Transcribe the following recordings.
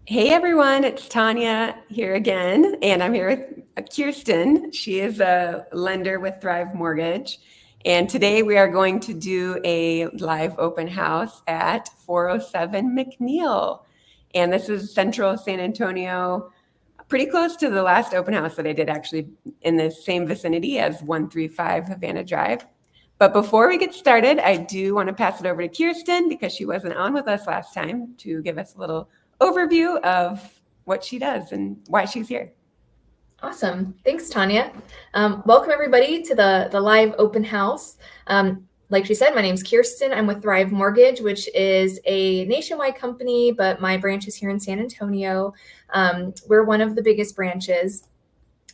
Hey everyone, it's Tanya here again, and I'm here with Kierstin. She is a lender with Thrive Mortgage, and today we are going to do a live open house at 407 McNeel. And this is central San Antonio, pretty close to the last open house that I did, actually in the same vicinity as 135 Havana Drive. But before we get started, I do want to pass it over to Kierstin because she wasn't on with us last time to give us a little overview of what she does and why she's here. Awesome. Thanks, Tanya. Welcome, everybody, to the live open house. Like she said, my name's Kierstin. I'm with Thrive Mortgage, which is a nationwide company, but my branch is here in San Antonio. We're one of the biggest branches,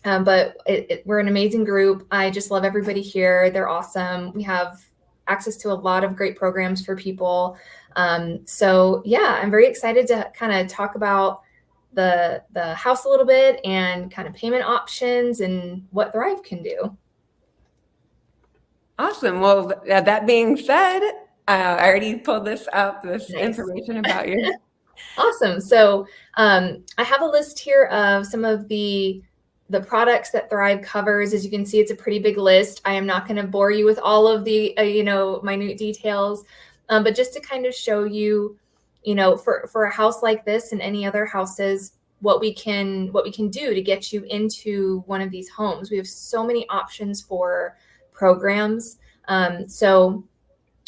but we're an amazing group. I just love everybody here. They're awesome. We have access to a lot of great programs for people. So I'm very excited to kind of talk about the house a little bit and kind of payment options and what Thrive can do. Awesome. Well, that being said, I already pulled this up, this Nice. information about you. Awesome. So I have a list here of some of the products that Thrive covers. As you can see, it's a pretty big list. I am not going to bore you with all of the minute details, but just to kind of show you, for a house like this and any other houses, what we can do to get you into one of these homes. We have so many options for programs. So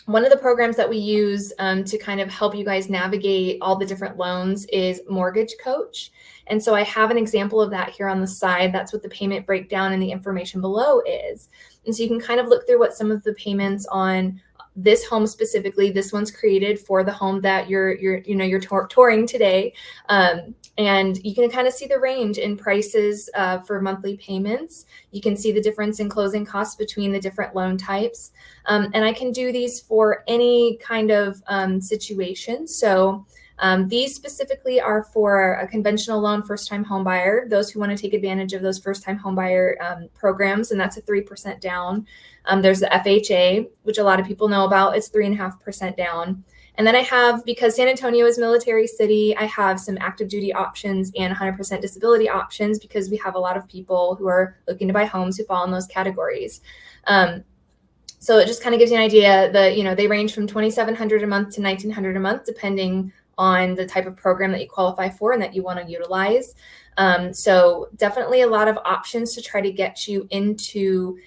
one of the programs that we use to kind of help you guys navigate all the different loans is Mortgage Coach. And so I have an example of that here on the side. That's what the payment breakdown and the information below is. And so you can kind of look through what some of the payments on this home specifically. This one's created for the home that you're touring today, and you can kind of see the range in prices for monthly payments. You can see the difference in closing costs between the different loan types, and I can do these for any kind of situation. So these specifically are for a conventional loan first-time home buyer, those who want to take advantage of those first-time home buyer programs, and that's a 3% down. There's the FHA, which a lot of people know about. It's 3.5% down. And then I have, because San Antonio is military city, I have some active duty options and 100% disability options because we have a lot of people who are looking to buy homes who fall in those categories. So it just kind of gives you an idea that, they range from $2,700 a month to $1,900 a month, depending on the type of program that you qualify for and that you want to utilize. So definitely a lot of options to try to get you into,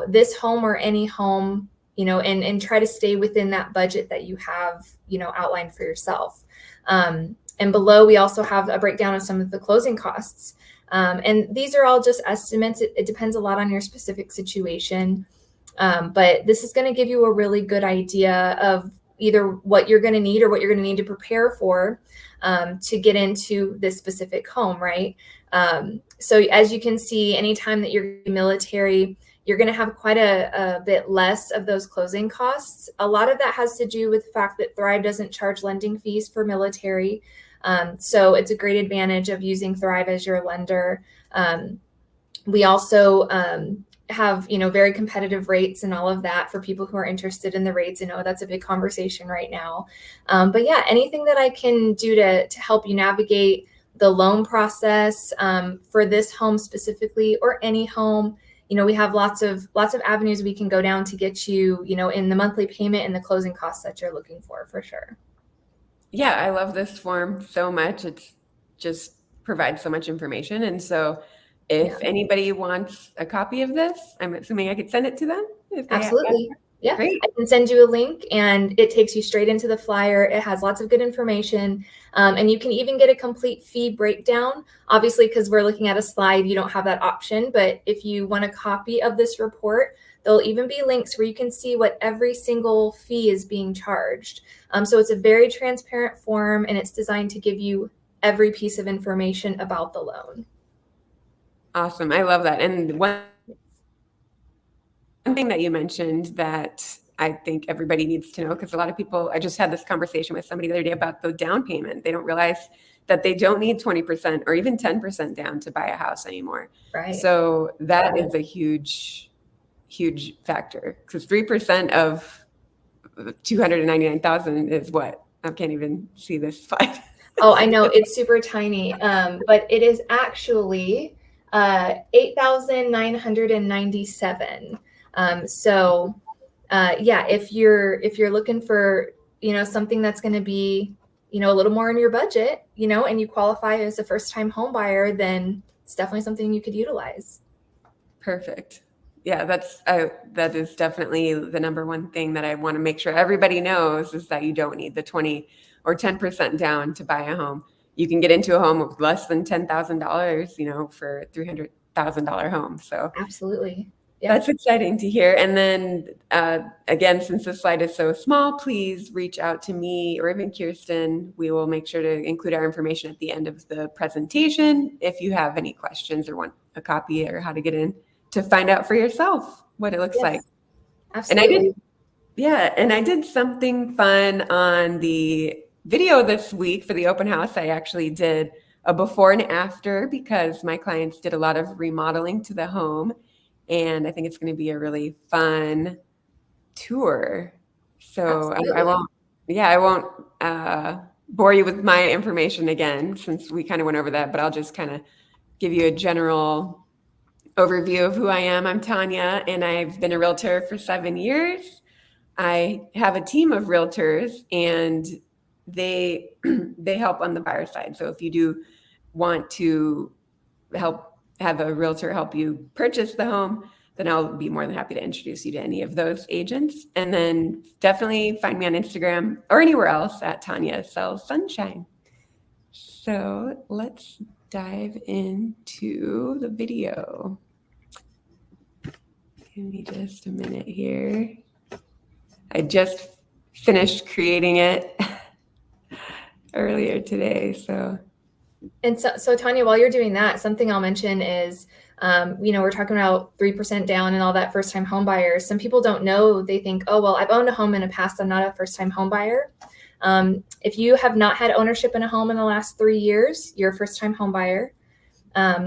this home or any home, and try to stay within that budget that you have, outlined for yourself. And below, we also have a breakdown of some of the closing costs. And these are all just estimates. It depends a lot on your specific situation. But this is going to give you a really good idea of either what you're going to need or what you're going to need to prepare for to get into this specific home, right? So as you can see, anytime that you're military, you're going to have quite a bit less of those closing costs. A lot of that has to do with the fact that Thrive doesn't charge lending fees for military. So it's a great advantage of using Thrive as your lender. We also have, very competitive rates and all of that for people who are interested in the rates. I know that's a big conversation right now. But yeah, anything that I can do to help you navigate the loan process for this home specifically, or any home, we have lots of avenues we can go down to get you, in the monthly payment and the closing costs that you're looking for sure. Yeah, I love this form so much. It's just provides so much information. And so if anybody wants a copy of this, I'm assuming I could send it to them if they Absolutely. Yeah, Great. I can send you a link and it takes you straight into the flyer. It has lots of good information. And you can even get a complete fee breakdown. Obviously, because we're looking at a slide, you don't have that option. But if you want a copy of this report, there'll even be links where you can see what every single fee is being charged. So it's a very transparent form, and it's designed to give you every piece of information about the loan. Awesome. I love that. And one thing that you mentioned that I think everybody needs to know, because a lot of people, I just had this conversation with somebody the other day about the down payment. They don't realize that they don't need 20% or even 10% down to buy a house anymore. Right. So that is a huge, huge factor, because 3% of 299,000 is what? I can't even see this slide. Oh, I know it's super tiny, but it is actually 8,997. So yeah, if you're looking for something that's going to be a little more in your budget, and you qualify as a first time home buyer, then it's definitely something you could utilize. Perfect. Yeah, that is definitely the number one thing that I want to make sure everybody knows is that you don't need the 20 or 10% down to buy a home. You can get into a home with less than $10,000, for $300,000 home. So Absolutely. Yeah. that's exciting to hear. And then again, since this slide is so small, please reach out to me or even Kierstin. We will make sure to include our information at the end of the presentation if you have any questions or want a copy or how to get in to find out for yourself what it looks Yes, like. absolutely. And I did something fun on the video this week for the open house. I actually did a before and after because my clients did a lot of remodeling to the home. And I think it's going to be a really fun tour. So I won't, I won't bore you with my information again, since we kind of went over that, but I'll just kind of give you a general overview of who I am. I'm Tanya, and I've been a realtor for 7 years. I have a team of realtors, and they they help on the buyer side. So if you do want to have a realtor help you purchase the home, then I'll be more than happy to introduce you to any of those agents. And then definitely find me on Instagram or anywhere else at Tanya Sells Sunshine. So let's dive into the video. Give me just a minute here. I just finished creating it earlier today. And so Tanya, while you're doing that, something I'll mention is, we're talking about 3% down and all that first time home buyers. Some people don't know. They think, oh, well, I've owned a home in the past. I'm not a first time home buyer. If you have not had ownership in a home in the last 3 years, you're a first time home buyer.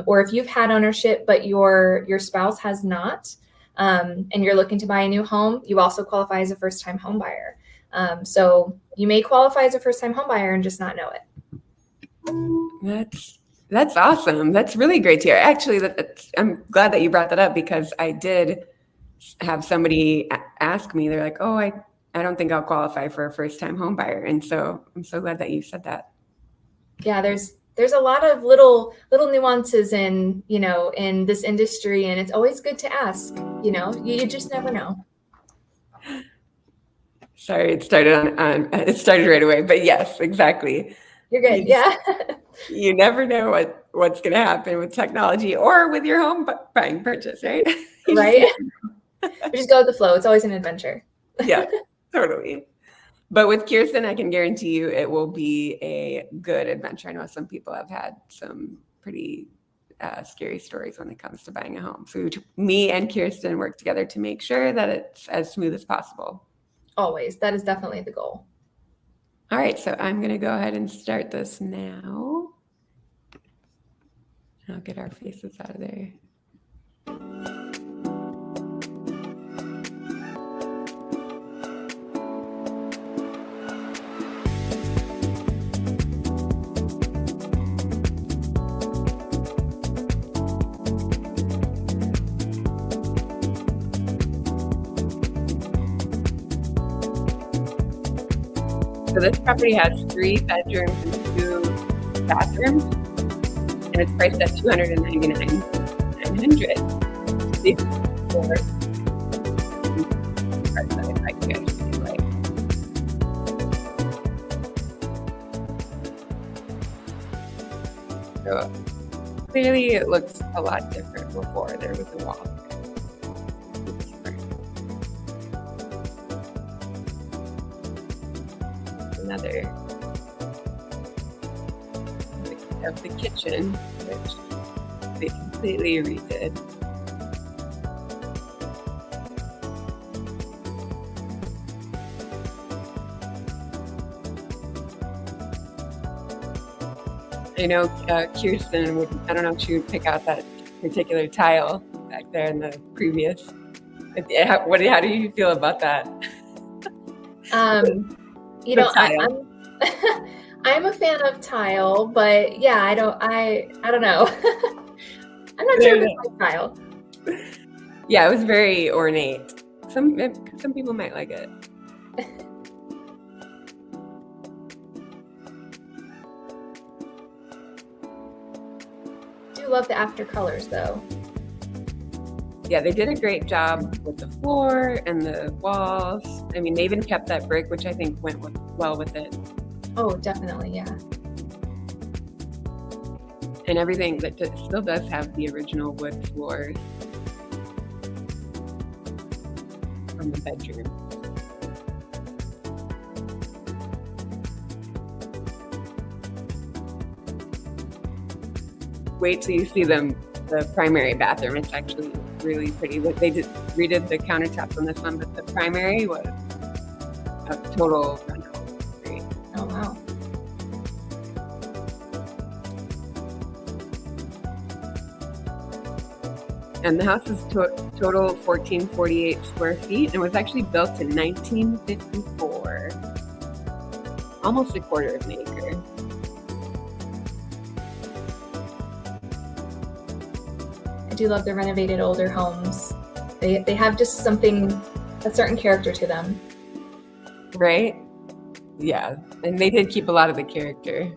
Or if you've had ownership, but your spouse has not, and you're looking to buy a new home, you also qualify as a first time home buyer. So you may qualify as a first time home buyer and just not know it. That's awesome. That's really great to hear. Actually, I'm glad that you brought that up, because I did have somebody ask me. They're like, "Oh, I don't think I'll qualify for a first-time home buyer," and so I'm so glad that you said that. Yeah, there's a lot of little nuances in in this industry, and it's always good to ask. You just never know. Sorry, it started right away, but yes, exactly. You're good. Yeah. You never know what's going to happen with technology or with your home buying purchase, right? Right. We just go with the flow. It's always an adventure. Yeah, totally. But with Kierstin, I can guarantee you it will be a good adventure. I know some people have had some pretty scary stories when it comes to buying a home. So me and Kierstin work together to make sure that it's as smooth as possible. Always. That is definitely the goal. All right, so I'm going to go ahead and start this now. I'll get our faces out of there. So this property has 3 bedrooms and 2 bathrooms, and it's priced at $299,900. These four parts that I like you guys really like. So clearly it looks a lot different before there was a wall. Another of the kitchen, which they completely redid. I know Kierstin would, I don't know if she would pick out that particular tile back there in the previous. How do you feel about that? I'm a fan of tile, but yeah, I don't know. I'm not sure if it's my style. Yeah, it was very ornate. Some people might like it. I do love the after colors though. Yeah, they did a great job with the floor and the walls. I mean, they even kept that brick, which I think went well with it. Oh, definitely, yeah. And everything that still does have the original wood floors from the bedroom. Wait till you see the primary bathroom. It's actually really pretty. They just redid the countertops on this one, but the primary was a total rental. Great. Oh, wow. And the house is total 1,448 square feet and was actually built in 1954. Almost a quarter of an acre. I do love the renovated older homes. They have just something, a certain character to them. Right? Yeah. And they did keep a lot of the character.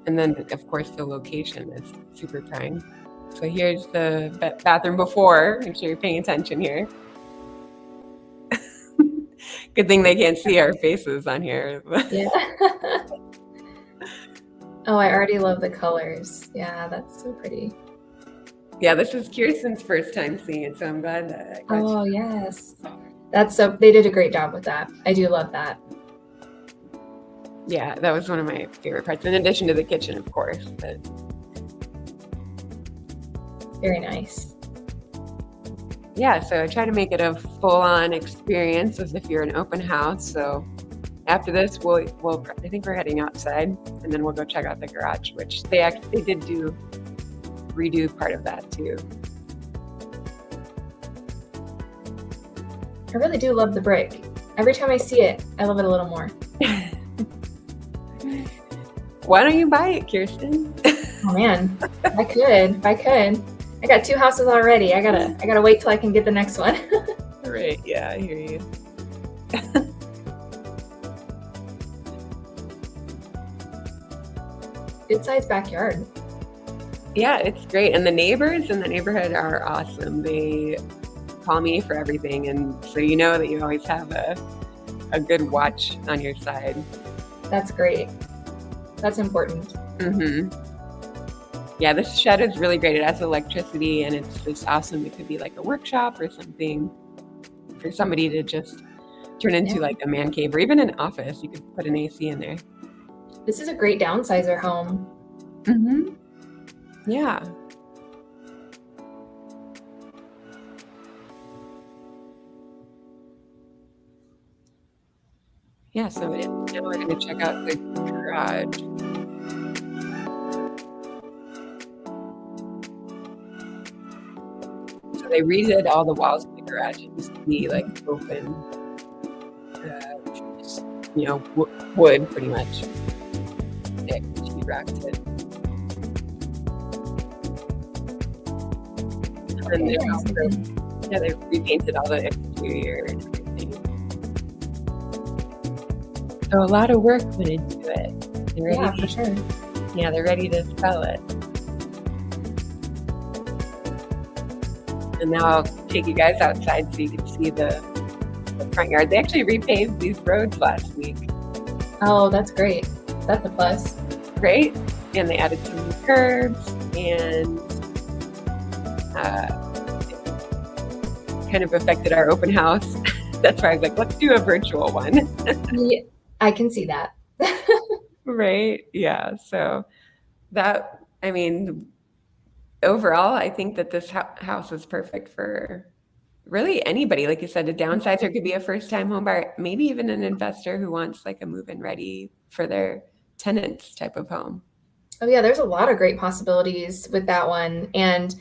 And then, of course, the location is super prime. So here's the bathroom before. Make sure you're paying attention here. Good thing they can't see our faces on here. Yeah. Oh, I already love the colors. Yeah, that's so pretty. Yeah, this is Kierstin's first time seeing it, so I'm glad that I got you. Yes. They did a great job with that. I do love that. Yeah, that was one of my favorite parts, in addition to the kitchen, of course. But very nice. Yeah, so I try to make it a full-on experience as if you're an open house. So after this, I think we're heading outside, and then we'll go check out the garage, which they did redo part of that too. I really do love the brick. Every time I see it, I love it a little more. Why don't you buy it, Kierstin? Oh man, if I could. I got 2 houses already. I gotta wait till I can get the next one. Right, yeah, I hear you. Good sized backyard. Yeah, it's great. And the neighbors in the neighborhood are awesome. They call me for everything. And so you know that you always have a good watch on your side. That's great. That's important. Mm-hmm. Yeah, this shed is really great. It has electricity and it's just awesome. It could be like a workshop or something for somebody to just turn into like a man cave or even an office. You could put an AC in there. This is a great downsizer home. Mm-hmm. Yeah. Yeah, so now we're going to check out the garage. So they redid all the walls in the garage. It used to be like open, wood pretty much. She rocked it. And then they repainted all the exterior and everything. So a lot of work went into it. Yeah, for sure. Yeah, they're ready to sell it. And now I'll take you guys outside so you can see the front yard. They actually repaved these roads last week. Oh, that's great. That's a plus. Great. And they added some curbs and it kind of affected our open house. That's why I was like, let's do a virtual one. Yeah, I can see that. Right. Yeah. So overall, I think that this house is perfect for really anybody. Like you said, a downsizer could be a first-time home buyer, maybe even an investor who wants like a move-in ready for their tenants type of home. Oh yeah, there's a lot of great possibilities with that one. And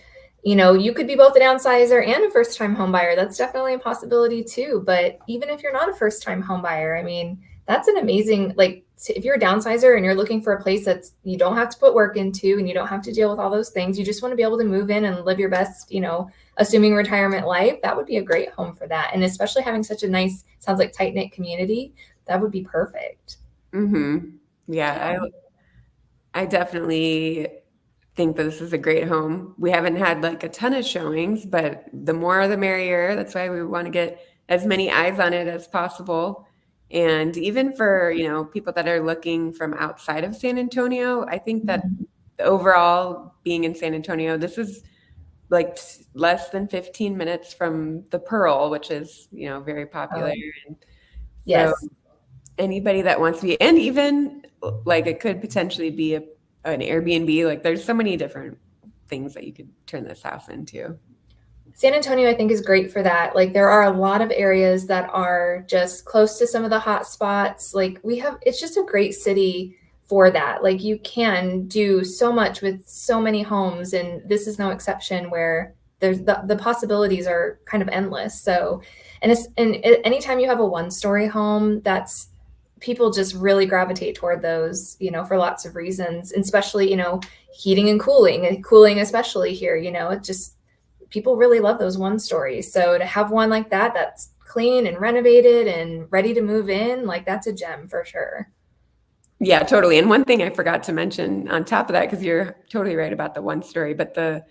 You could be both a downsizer and a first-time home buyer. That's definitely a possibility too. But even if you're not a first-time home buyer, I mean, that's an amazing, like, if you're a downsizer and you're looking for a place that's you don't have to put work into and you don't have to deal with all those things, you just want to be able to move in and live your best, assuming retirement life, that would be a great home for that. And especially having such a nice, sounds like tight-knit community, that would be perfect. Mm-hmm. Yeah, I definitely think that this is a great home. We haven't had like a ton of showings, but the more the merrier. That's why we want to get as many eyes on it as possible. And even for, people that are looking from outside of San Antonio, I think that overall being in San Antonio, this is like less than 15 minutes from the Pearl, which is, very popular. Oh, And so yes. anybody that wants to be, and even like it could potentially be an Airbnb. Like there's so many different things that you could turn this house into. San Antonio, I think, is great for that. Like, there are a lot of areas that are just close to some of the hot spots. Like, it's just a great city for that. Like, you can do so much with so many homes, and this is no exception where there's the possibilities are kind of endless. So, and anytime you have a one-story home, that's people just really gravitate toward those, for lots of reasons, and especially, heating and cooling, especially here, it just, people really love those one stories. So to have one like that, that's clean and renovated and ready to move in, like that's a gem for sure. Yeah, totally. And one thing I forgot to mention on top of that, because you're totally right about the one story, but the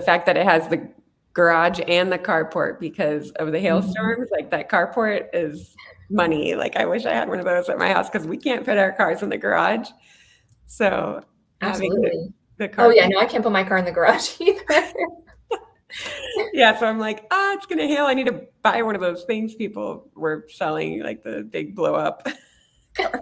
fact that it has the garage and the carport because of the hailstorms, like that carport is money. Like I wish I had one of those at my house because we can't fit our cars in the garage. So having Absolutely. the Oh yeah, carport. no, I can't put my car in the garage either. Yeah, so I'm like, it's gonna hail. I need to buy one of those things people were selling, like the big blow up. Yeah.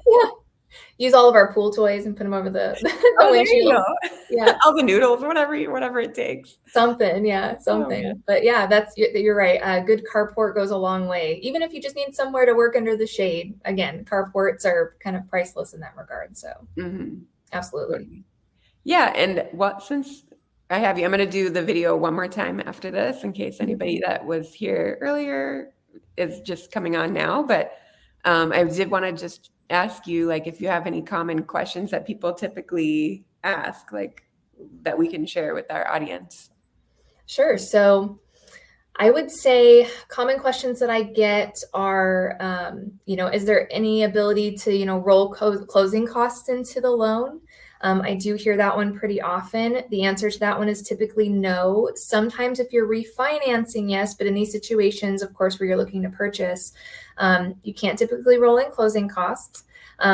Use all of our pool toys and put them over the Oh, there you windshield. go. Yeah. All the noodles, whatever it takes. Something, yeah, Oh man. something. But yeah, you're right. A good carport goes a long way. Even if you just need somewhere to work under the shade. Again, carports are kind of priceless in that regard. So Mm-hmm. absolutely. Yeah, and since I have you, I'm going to do the video one more time after this in case anybody that was here earlier is just coming on now. But I did want to just ask you, like, if you have any common questions that people typically ask, like that we can share with our audience. Sure. So I would say common questions that I get are, is there any ability to, roll closing costs into the loan? I do hear that one pretty often. The answer to that one is typically no. Sometimes if you're refinancing, yes, but in these situations, of course, where you're looking to purchase, you can't typically roll in closing costs.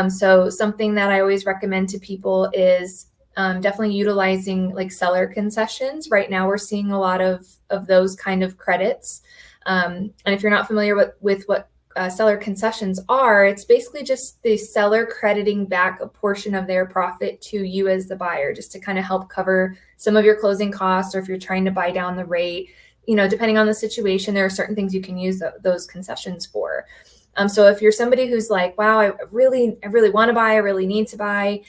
So something that I always recommend to people is definitely utilizing like seller concessions. Right now, we're seeing a lot of those kind of credits. And if you're not familiar with what seller concessions are, it's basically just the seller crediting back a portion of their profit to you as the buyer, just to kind of help cover some of your closing costs, or if you're trying to buy down the rate, depending on the situation, there are certain things you can use those concessions for. So if you're somebody who's like, wow, I really want to buy, I really need to buy,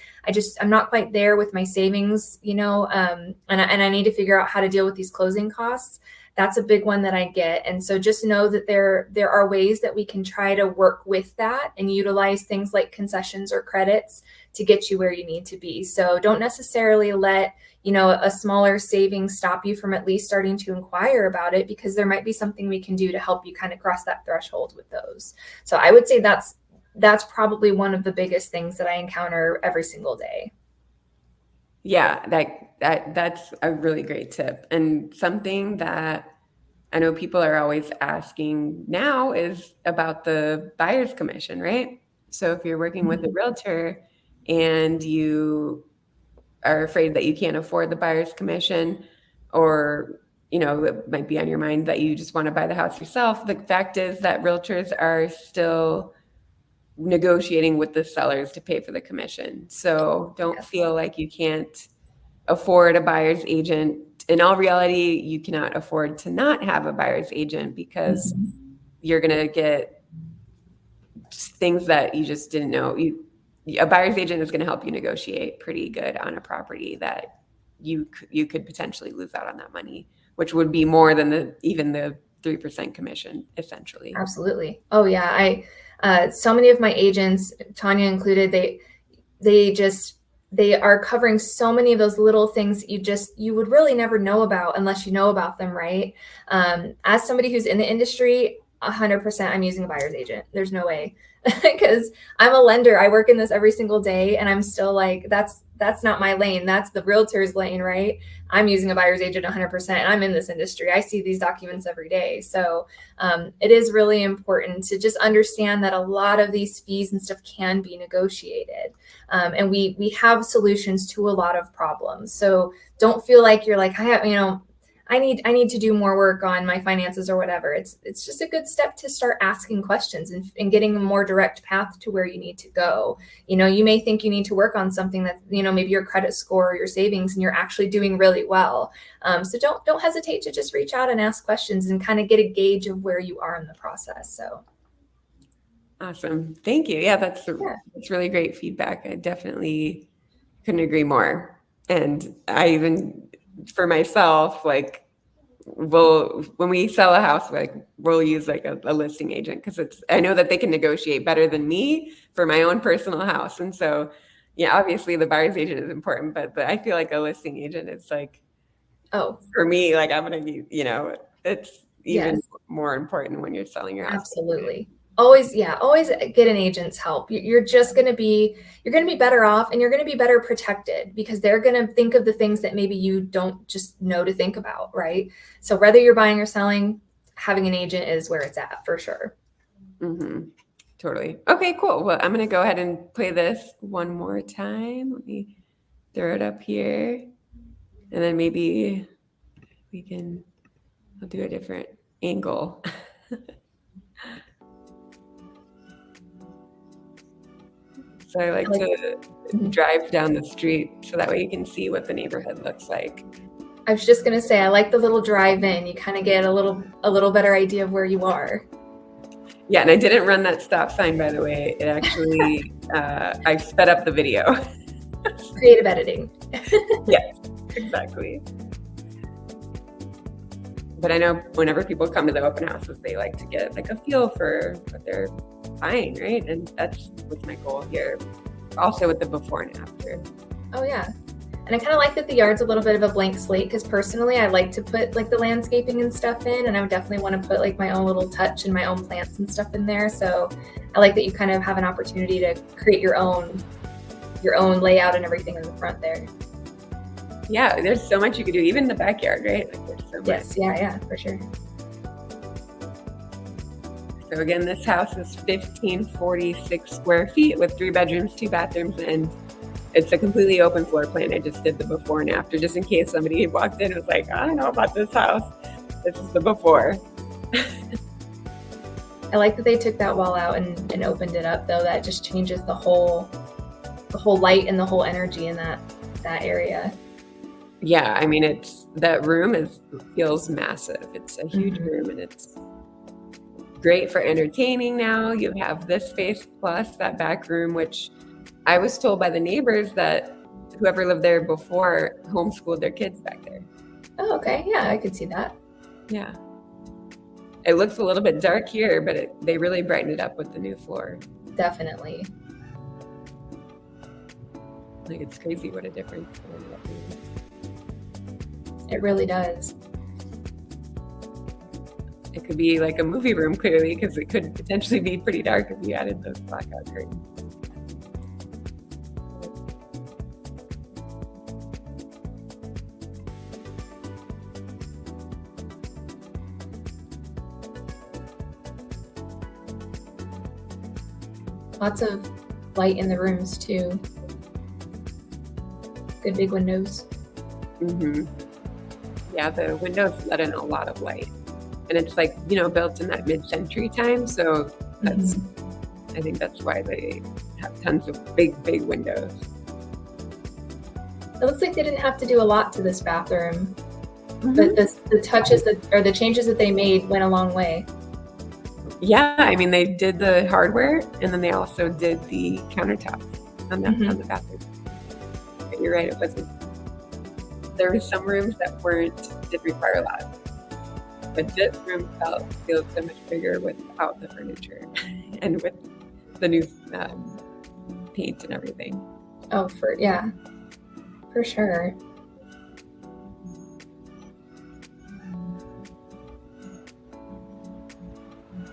I'm not quite there with my savings, and I need to figure out how to deal with these closing costs. That's a big one that I get. And so just know that there are ways that we can try to work with that and utilize things like concessions or credits to get you where you need to be. So don't necessarily let, a smaller savings stop you from at least starting to inquire about it, because there might be something we can do to help you kind of cross that threshold with those. So I would say that's probably one of the biggest things that I encounter every single day. Yeah, that's a really great tip. And something that I know people are always asking now is about the buyer's commission, right? So if you're working with a realtor and you are afraid that you can't afford the buyer's commission, or it might be on your mind that you just want to buy the house yourself, the fact is that realtors are still negotiating with the sellers to pay for the commission. So don't feel like you can't afford a buyer's agent. In all reality, you cannot afford to not have a buyer's agent, because you're going to get things that you just didn't know. A buyer's agent is going to help you negotiate pretty good on a property that you could potentially lose out on that money, which would be more than even the 3% commission, essentially. Absolutely. Oh yeah. So many of my agents, Tanya included, they are covering so many of those little things that you would really never know about unless you know about them, right? As somebody who's in the industry, 100% I'm using a buyer's agent. There's no way, because I'm a lender. I work in this every single day, and I'm still like, that's not my lane. That's the realtor's lane, right? I'm using a buyer's agent 100%. And I'm in this industry. I see these documents every day. So it is really important to just understand that a lot of these fees and stuff can be negotiated. And we have solutions to a lot of problems. So don't feel like you're like, I need to do more work on my finances or whatever. It's just a good step to start asking questions and getting a more direct path to where you need to go. You may think you need to work on something that, maybe your credit score or your savings, and you're actually doing really well. So don't hesitate to just reach out and ask questions and kind of get a gauge of where you are in the process. So. Awesome. Thank you. Yeah, that's really great feedback. I definitely couldn't agree more. And I even, for myself, like, when we sell a house, like, we'll use like a listing agent, because I know that they can negotiate better than me for my own personal house. And so, yeah, obviously the buyer's agent is important, but I feel like a listing agent is like, for me, like, I'm going to be, it's even more important when you're selling your house. Absolutely. Always get an agent's help. You're going to be better off, and you're going to be better protected, because they're going to think of the things that maybe you don't just know to think about, right? So whether you're buying or selling, having an agent is where it's at, for sure. Mm-hmm. Totally. Okay, cool. Well, I'm going to go ahead and play this one more time. Let me throw it up here, and then maybe I'll do a different angle. So I like to drive down the street so that way you can see what the neighborhood looks like. I was just going to say, I like the little drive in. You kind of get a little better idea of where you are. Yeah, and I didn't run that stop sign, by the way. It actually, I sped up the video. Creative editing. Yes, exactly. But I know whenever people come to the open houses, they like to get like a feel for what they're buying, right? And that's what's my goal here. Also with the before and after. Oh yeah. And I kind of like that the yard's a little bit of a blank slate, because personally I like to put like the landscaping and stuff in, and I would definitely want to put like my own little touch and my own plants and stuff in there. So I like that you kind of have an opportunity to create your own layout and everything in the front there. Yeah, there's so much you could do, even in the backyard, right? Like, there's so much. Yes, yeah, for sure. So again, this house is 1,546 square feet with 3 bedrooms, 2 bathrooms, and it's a completely open floor plan. I just did the before and after, just in case somebody walked in and was like, I don't know about this house. This is the before. I like that they took that wall out and opened it up, though. That just changes the whole light and the whole energy in that area. Yeah, I mean, that room feels massive. It's a huge room, and it's great for entertaining now. You have this space plus that back room, which I was told by the neighbors that whoever lived there before homeschooled their kids back there. Oh, okay. Yeah, I could see that. Yeah. It looks a little bit dark here, but they really brightened it up with the new floor. Definitely. Like, it's crazy what a difference it really does. It could be like a movie room, clearly, because it could potentially be pretty dark if you added those blackout curtains. Lots of light in the rooms too. Good big windows. Yeah, the windows let in a lot of light. And it's like, built in that mid-century time. So I think that's why they have tons of big, big windows. It looks like they didn't have to do a lot to this bathroom. But the touches or the changes that they made went a long way. Yeah, I mean, they did the hardware, and then they also did the countertops on the bathroom. But you're right, it wasn't there were some rooms that didn't require a lot. But this room feels so much bigger without the furniture and with the new paint and everything. Oh, for sure.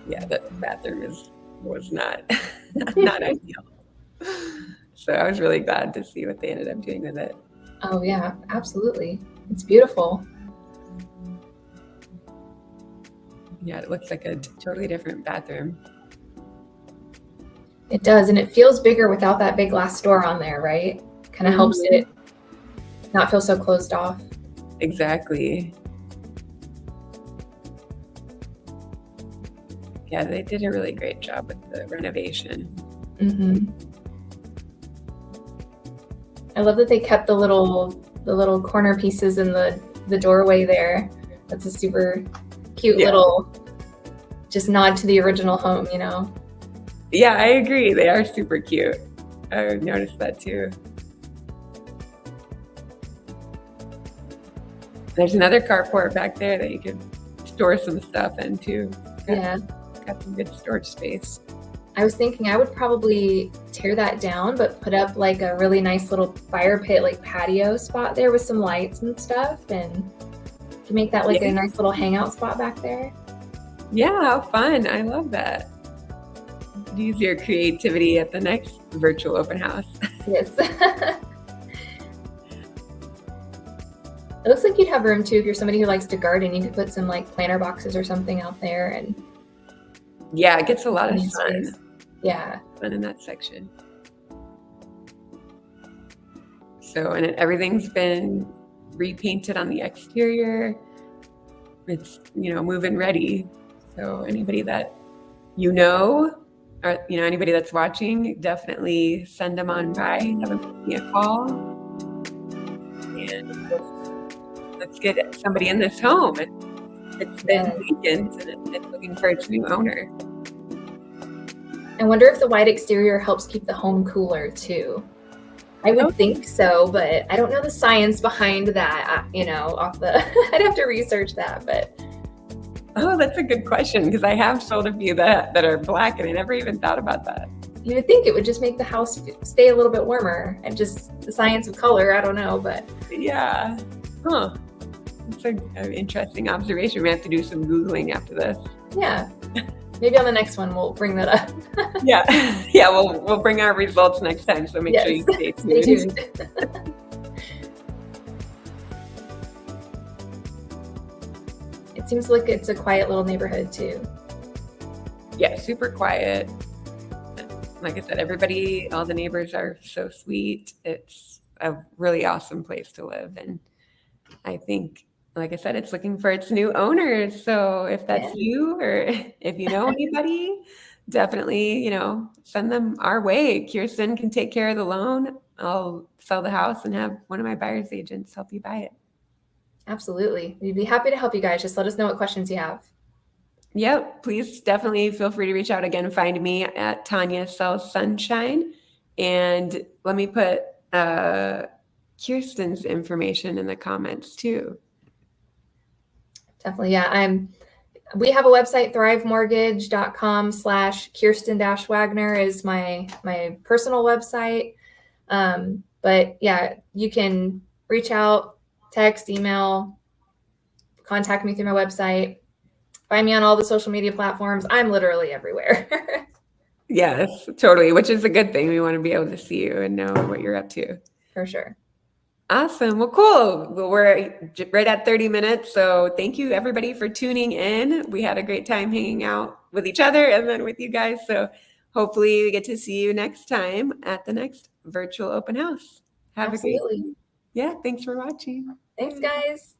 Yeah, the bathroom was not not ideal. So I was really glad to see what they ended up doing with it. Oh yeah, absolutely. It's beautiful. Yeah, it looks like a totally different bathroom. It does, and it feels bigger without that big glass door on there, right? Kind of helps it not feel so closed off. Exactly. Yeah, they did a really great job with the renovation. I love that they kept the little corner pieces in the doorway there. That's a super cute little just nod to the original home, you know? Yeah, I agree. They are super cute. I noticed that too. There's another carport back there that you could store some stuff in too. Got some good storage space. I was thinking I would probably tear that down, but put up like a really nice little fire pit, like patio spot there with some lights and stuff, and to make that like a nice little hangout spot back there. Yeah, how fun. I love that. Use your creativity at the next virtual open house. Yes. It looks like you'd have room too if you're somebody who likes to garden. You could put some like planter boxes or something out there, and yeah, it gets a lot of sun. Yeah, fun in that section. So, and everything's been repainted on the exterior. It's move-in ready. So anybody that or anybody that's watching, definitely send them on by. Have them give me a call, and let's get somebody in this home. It's been weekends and it's looking for its new owner. I wonder if the white exterior helps keep the home cooler too. I would think so, but I don't know the science behind that. I'd have to research that. But oh, that's a good question, because I have sold a few that are black, and I never even thought about that. You would think it would just make the house stay a little bit warmer, and just the science of color. I don't know, but yeah, It's an interesting observation. We have to do some Googling after this. Yeah. Maybe on the next one we'll bring that up. Yeah, we'll bring our results next time, so make sure you stay tuned. It seems like it's a quiet little neighborhood too. Yeah, super quiet. Like I said, all the neighbors are so sweet. It's a really awesome place to live, and I think, like I said, it's looking for its new owners. So if that's you, or if you know anybody, definitely, send them our way. Kierstin can take care of the loan. I'll sell the house and have one of my buyer's agents help you buy it. Absolutely. We'd be happy to help you guys. Just let us know what questions you have. Yep. Please definitely feel free to reach out again. Find me at Tanya Sells Sunshine. And let me put Kierstin's information in the comments too. Definitely. Yeah. We have a website, thrivemortgage.com/Kierstin-Wagner is my personal website. But yeah, you can reach out, text, email, contact me through my website. Find me on all the social media platforms. I'm literally everywhere. Yes, totally, which is a good thing. We want to be able to see you and know what you're up to. For sure. Awesome. Well, cool. Well, we're right at 30 minutes. So thank you, everybody, for tuning in. We had a great time hanging out with each other and then with you guys. So hopefully we get to see you next time at the next virtual open house. Have a great day. Yeah, thanks for watching. Thanks, guys.